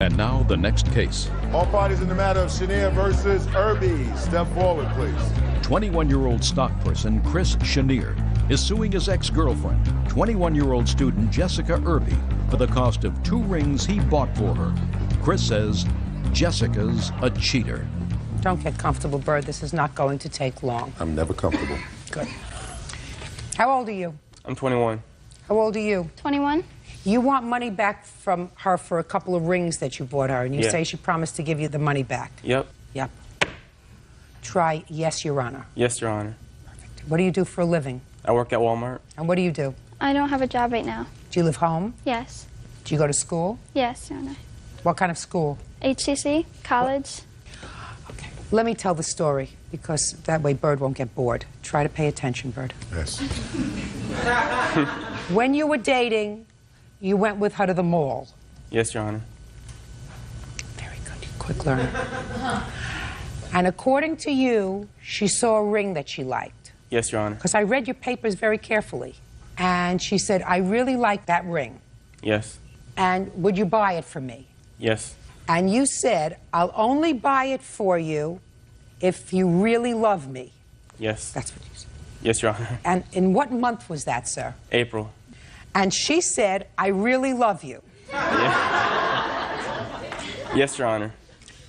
And now the next case. All parties in the matter of Chenier versus Irby. Step forward, please. 21-year-old stock person Chris Chenier is suing his ex-girlfriend, 21-year-old student Jessica Irby, for the cost of 2 rings he bought for her. Chris says Jessica's a cheater. Don't get comfortable, Bird. This is not going to take long. I'm never comfortable. Good. How old are you? I'm 21. How old are you? 21. You want money back from her for a couple of rings that you bought her, and you say she promised to give you the money back. Yep. Yep. Try yes, Your Honor. Yes, Your Honor. Perfect. What do you do for a living? I work at Walmart. And what do you do? I don't have a job right now. Do you live home? Yes. Do you go to school? Yes, Your Honor. What kind of school? HCC, college. Okay. Let me tell the story, because that way Bird won't get bored. Try to pay attention, Bird. Yes. When you were dating, you went with her to the mall. Yes, Your Honor. Very good. Quick learner. And according to you, she saw a ring that she liked. Yes, Your Honor. Because I read your papers very carefully. And she said, I really like that ring. Yes. And would you buy it for me? Yes. And you said, I'll only buy it for you if you really love me. Yes. That's what you said. Yes, Your Honor. And in what month was that, sir? April. And she said, I really love you. Yes, Your Honor.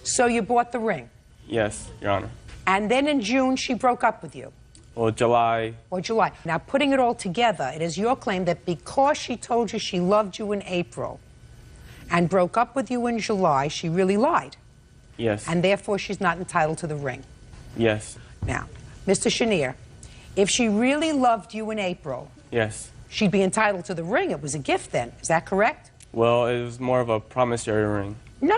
So you bought the ring. Yes, Your Honor. And then in June, she broke up with you. Well, July. Or July. Now, putting it all together, it is your claim that because she told you she loved you in April and broke up with you in July, she really lied. Yes. And therefore, she's not entitled to the ring. Yes. Now, Mr. Chenier, if she really loved you in April, Yes. she'd be entitled to the ring. It was a gift then. Is that correct? Well, it was more of a promissory ring. No.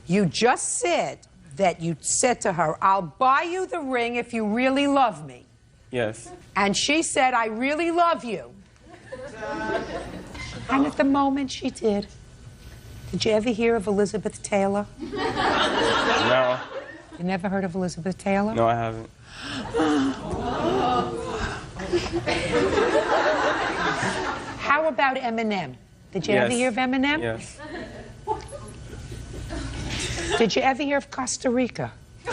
You just said that you said to her, I'll buy you the ring if you really love me. Yes. And she said, I really love you. And at the moment she did. Did you ever hear of Elizabeth Taylor? No. You never heard of Elizabeth Taylor? No, I haven't. How about Eminem? Did you ever hear of Eminem? Yes. Did you ever hear of Costa Rica? I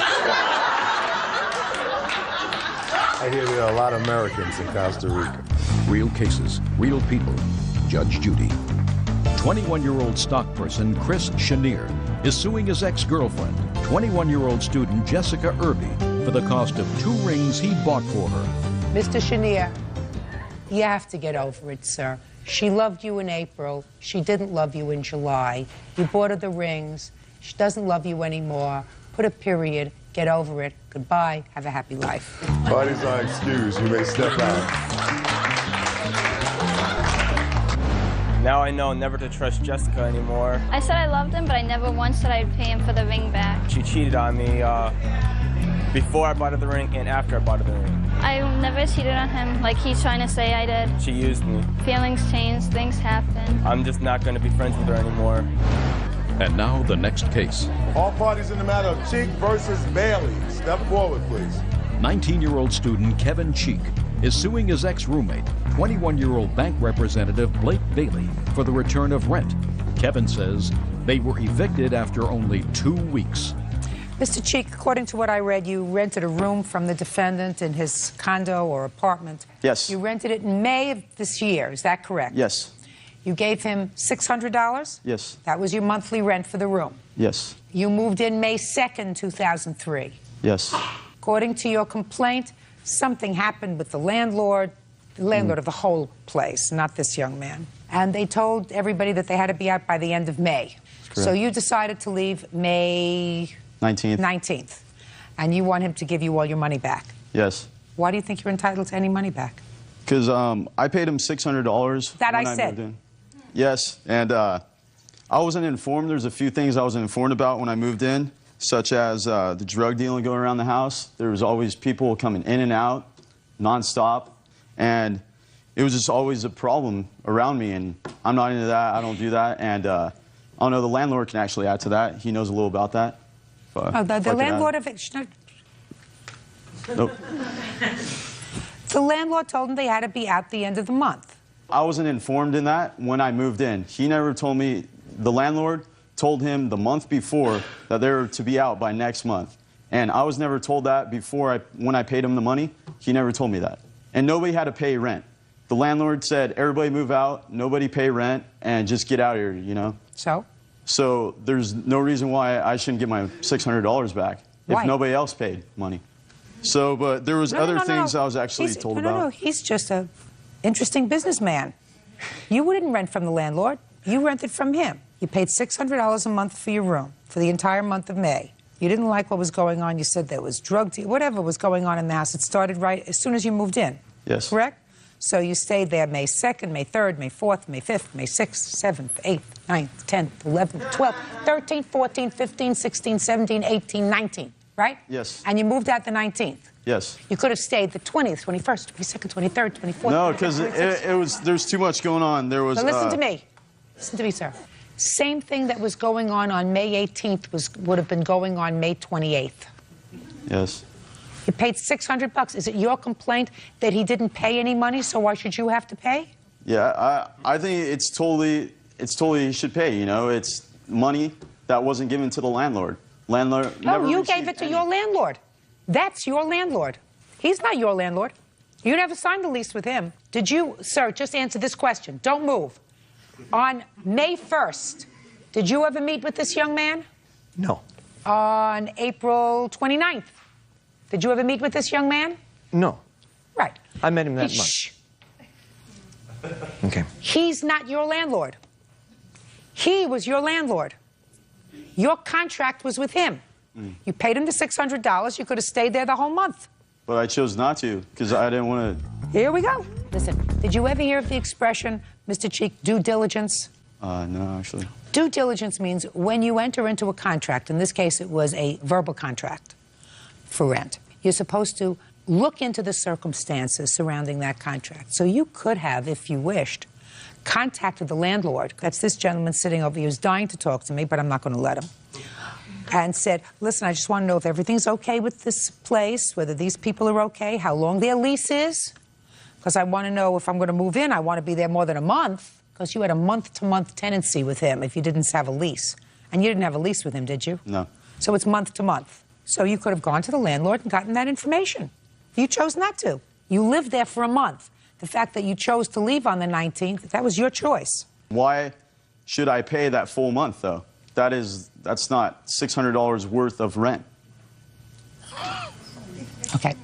hear there are a lot of Americans in Costa Rica. Real cases, real people. Judge Judy. 21-year-old stock person Chris Chenier is suing his ex-girlfriend, 21-year-old student Jessica Irby, for the cost of 2 rings he bought for her. Mr. Chenier, you have to get over it, sir. She loved you in April. She didn't love you in July. You bought her the rings. She doesn't love you anymore. Put a period. Get over it. Goodbye. Have a happy life. Parties are excused. You may step out. Now I know never to trust Jessica anymore. I said I loved him, but I never once said I'd pay him for the ring back. She cheated on me before I bought her the ring and after I bought her the ring. I never cheated on him like he's trying to say I did. She used me. Feelings change, things happen. I'm just not going to be friends with her anymore. And now the next case. All parties in the matter of Cheek versus Bailey. Step forward, please. 19-year-old student Kevin Cheek is suing his ex-roommate, 21-year-old bank representative Blake Bailey, for the return of rent. Kevin says they were evicted after only 2 weeks. Mr. Cheek, according to what I read, you rented a room from the defendant in his condo or apartment. Yes. You rented it in May of this year. Is that correct? Yes. You gave him $600? Yes. That was your monthly rent for the room. Yes. You moved in May 2nd, 2003. Yes. According to your complaint, something happened with the landlord of the whole place, not this young man. And they told everybody that they had to be out by the end of May. So you decided to leave May 19th. And you want him to give you all your money back. Yes. Why do you think you're entitled to any money back? Because I paid him $600 That when I said. moved in. Yes, and I wasn't informed. There's a few things I wasn't informed about when I moved in, such as the drug dealing going around the house. There was always people coming in and out, nonstop, and it was just always a problem around me, and I'm not into that. I don't do that, and I don't know, the landlord can actually add to that. He knows a little about that. The landlord of it... Nope. The landlord told them they had to be out the end of the month. I wasn't informed in that when I moved in. He never told me, the landlord told him the month before that they were to be out by next month. And I was never told that before when I paid him the money. He never told me that. And nobody had to pay rent. The landlord said, everybody move out, nobody pay rent, and just get out of here, you know? So there's no reason why I shouldn't get my $600 back if nobody else paid money. So, but there was other things I was actually told about. No, he's just an interesting businessman. You wouldn't rent from the landlord. You rented from him. You paid $600 a month for your room for the entire month of May. You didn't like what was going on. You said there was drug deal, whatever was going on in the house. It started right as soon as you moved in. Yes. Correct? So you stayed there May 2nd, May 3rd, May 4th, May 5th, May 6th, 7th, 8th, 9th, 10th, 11th, 12th, 13th, 14th, 15th, 16th, 17th, 18th, 19th, right? Yes. And you moved out the 19th. Yes. You could have stayed the 20th, 21st, 22nd, 23rd, 24th. No, because there's too much going on. There was. So listen to me. Listen to me, sir. Same thing that was going on May 18th would have been going on May 28th. Yes. You paid $600. Is it your complaint that he didn't pay any money, so why should you have to pay? Yeah, I think it's totally he should pay, you know. It's money that wasn't given to the landlord. Landlord never you gave it to your landlord. That's your landlord. He's not your landlord. You never signed a lease with him. Did you, sir, just answer this question. Don't move. On May 1st, did you ever meet with this young man? No. On April 29th, did you ever meet with this young man? No. Right. I met him that month. Shh. Okay. He's not your landlord. He was your landlord. Your contract was with him. You paid him the $600. You could have stayed there the whole month. But I chose not to because I didn't want to. Here we go. Listen, did you ever hear of the expression, Mr. Cheek, due diligence? No, actually. Due diligence means when you enter into a contract, in this case it was a verbal contract for rent, you're supposed to look into the circumstances surrounding that contract. So you could have, if you wished, contacted the landlord. That's this gentleman sitting over here who's dying to talk to me, but I'm not going to let him. And said, listen, I just want to know if everything's okay with this place, whether these people are okay, how long their lease is, because I want to know if I'm going to move in, I want to be there more than a month, because you had a month-to-month tenancy with him if you didn't have a lease. And you didn't have a lease with him, did you? No. So it's month-to-month. So you could have gone to the landlord and gotten that information. You chose not to. You lived there for a month. The fact that you chose to leave on the 19th, that was your choice. Why should I pay that full month, though? That's not $600 worth of rent. Okay.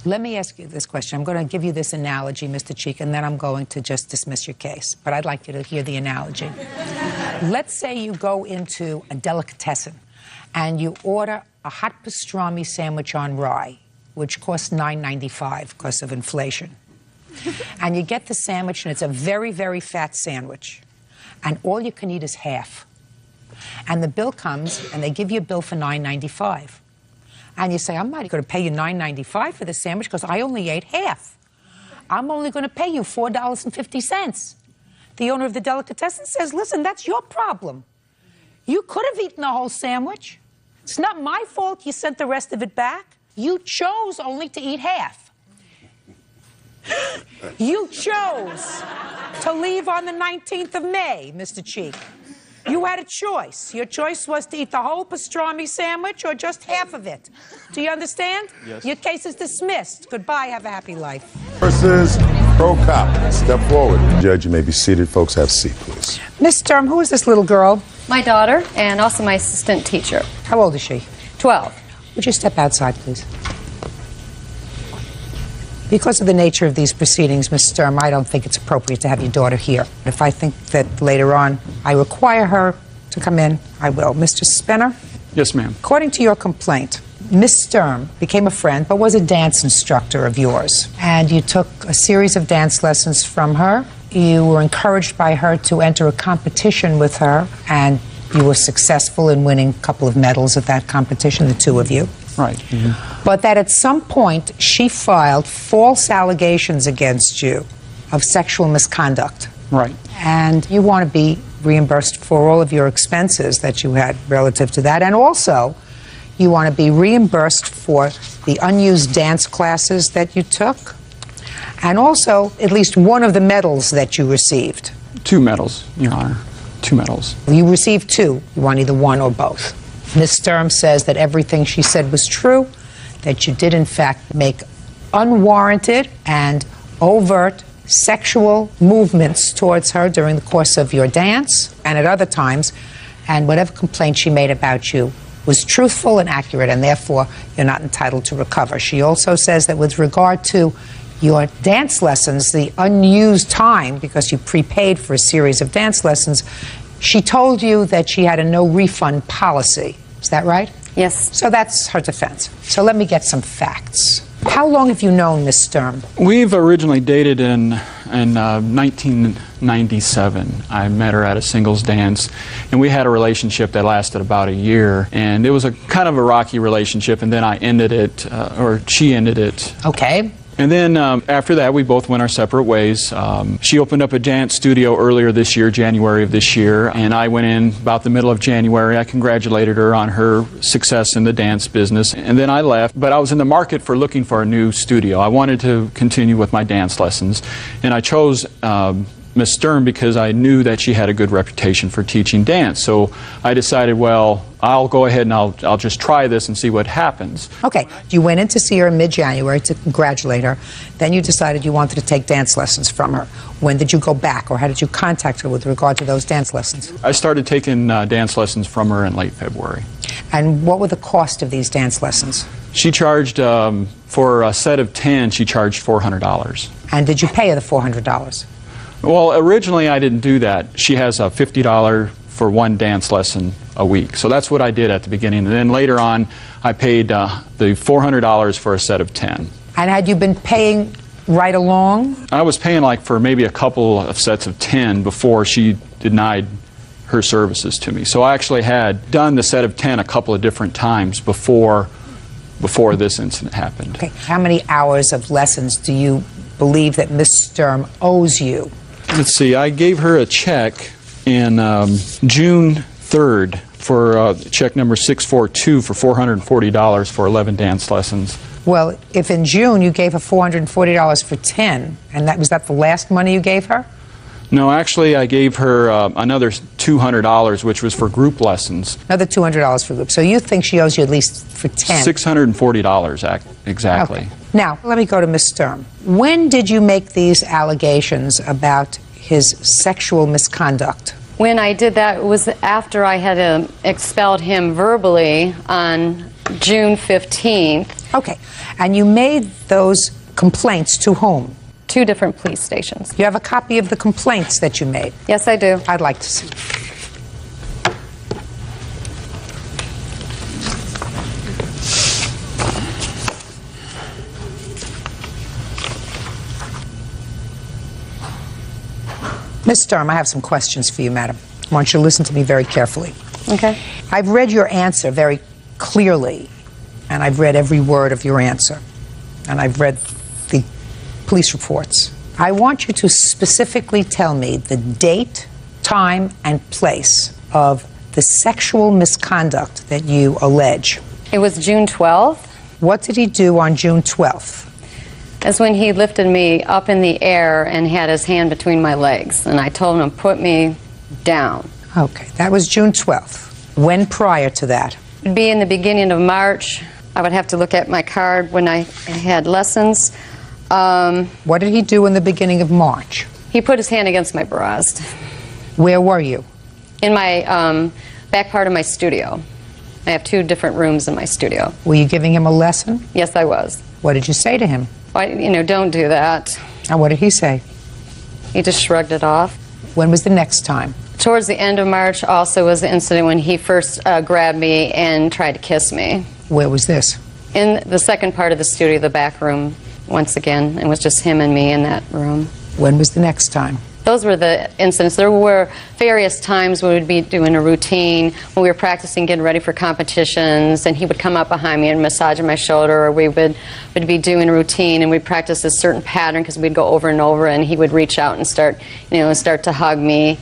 Let me ask you this question. I'm going to give you this analogy, Mr. Cheek, and then I'm going to just dismiss your case. But I'd like you to hear the analogy. Let's say you go into a delicatessen and you order a hot pastrami sandwich on rye, which costs $9.95 because of inflation. And you get the sandwich, and it's a very, very fat sandwich. And all you can eat is half. And the bill comes, and they give you a bill for $9.95. And you say, I'm not going to pay you $9.95 for the sandwich because I only ate half. I'm only going to pay you $4.50. The owner of the delicatessen says, listen, that's your problem. You could have eaten the whole sandwich. It's not my fault you sent the rest of it back. You chose only to eat half. You chose to leave on the 19th of May, Mr. Cheek. You had a choice. Your choice was to eat the whole pastrami sandwich or just half of it. Do you understand? Yes. Your case is dismissed. Goodbye. Have a happy life. Versus pro cop. Step forward. Judge, you may be seated. Folks, have a seat, please. Miss Sturm, who is this little girl? My daughter, and also my assistant teacher. How old is she? 12. Would you step outside, please? Because of the nature of these proceedings, Ms. Sturm, I don't think it's appropriate to have your daughter here. If I think that later on I require her to come in, I will. Mr. Spinner? Yes, ma'am. According to your complaint, Ms. Sturm became a friend but was a dance instructor of yours. And you took a series of dance lessons from her. You were encouraged by her to enter a competition with her, and you were successful in winning a couple of medals at that competition, the two of you. Right. Mm-hmm. But that at some point she filed false allegations against you of sexual misconduct. Right. And you want to be reimbursed for all of your expenses that you had relative to that. And also, you want to be reimbursed for the unused dance classes that you took. And also, at least one of the medals that you received. 2 medals, Your Honor. 2 medals. You received 2. You want either one or both. Ms. Sturm says that everything she said was true, that you did in fact make unwarranted and overt sexual movements towards her during the course of your dance and at other times, and whatever complaint she made about you was truthful and accurate, and therefore you're not entitled to recover. She also says that with regard to your dance lessons, the unused time, because you prepaid for a series of dance lessons, she told you that she had a no refund policy. Is that right? Yes. So that's her defense. So let me get some facts. How long have you known Miss Sturm? We've originally dated in 1997. I met her at a singles dance, and we had a relationship that lasted about a year. And it was a kind of a rocky relationship, and then I ended it, or she ended it. Okay. And then after that, we both went our separate ways. She opened up a dance studio earlier this year, January of this year, and I went in about the middle of January. I congratulated her on her success in the dance business, and then I left. But I was in the market for looking for a new studio. I wanted to continue with my dance lessons, and I chose Miss Sturm because I knew that she had a good reputation for teaching dance. So I decided, well, I'll go ahead and I'll just try this and see what happens. Okay, you went in to see her in mid-January to congratulate her. Then you decided you wanted to take dance lessons from her. When did you go back, or how did you contact her with regard to those dance lessons? I started taking dance lessons from her in late February. And what were the cost of these dance lessons? She charged, for a set of 10, she charged $400. And did you pay her the $400? Well, originally I didn't do that. She has a $50 for one dance lesson a week. So that's what I did at the beginning. And then later on, I paid the $400 for a set of 10. And had you been paying right along? I was paying like for maybe a couple of sets of 10 before she denied her services to me. So I actually had done the set of 10 a couple of different times before this incident happened. Okay. How many hours of lessons do you believe that Miss Sturm owes you? Let's see, I gave her a check in June 3rd for check number 642 for $440 for 11 dance lessons. Well, if in June you gave her $440 for 10, and was that the last money you gave her? No, actually I gave her another $200, which was for group lessons. Another $200 for group. So you think she owes you at least for 10? $640 exactly. Okay. Now, let me go to Miss Sturm. When did you make these allegations about his sexual misconduct? When I did that, it was after I had expelled him verbally on June 15th. Okay. And you made those complaints to whom? 2 different police stations. You have a copy of the complaints that you made? Yes, I do. I'd like to see. Miss Sturm, I have some questions for you, madam. I want you to listen to me very carefully. Okay. I've read your answer very clearly, and I've read every word of your answer, and I've read the police reports. I want you to specifically tell me the date, time, and place of the sexual misconduct that you allege. It was June 12th. What did he do on June 12th? That's when he lifted me up in the air and had his hand between my legs, and I told him to put me down. Okay, that was June 12th. When prior to that? It would be in the beginning of March. I would have to look at my card when I had lessons. What did he do in the beginning of March? He put his hand against my breast. Where were you? In my back part of my studio. I have 2 different rooms in my studio. Were you giving him a lesson? Yes, I was. What did you say to him? Don't do that. And what did he say? He just shrugged it off. When was the next time? Towards the end of March also was the incident when he first grabbed me and tried to kiss me. Where was this? In the second part of the studio, the back room, once again. It was just him and me in that room. When was the next time? Those were the incidents. There were various times we would be doing a routine when we were practicing, getting ready for competitions, and he would come up behind me and massage my shoulder, or we would be doing a routine and we'd practice a certain pattern because we'd go over and over, and he would reach out and start to hug me.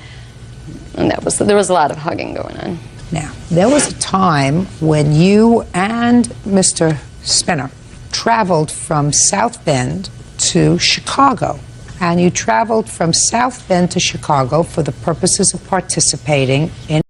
And there was a lot of hugging going on. Now, there was a time when you and Mr. Spinner traveled from South Bend to Chicago, And you traveled from South Bend to Chicago for the purposes of participating in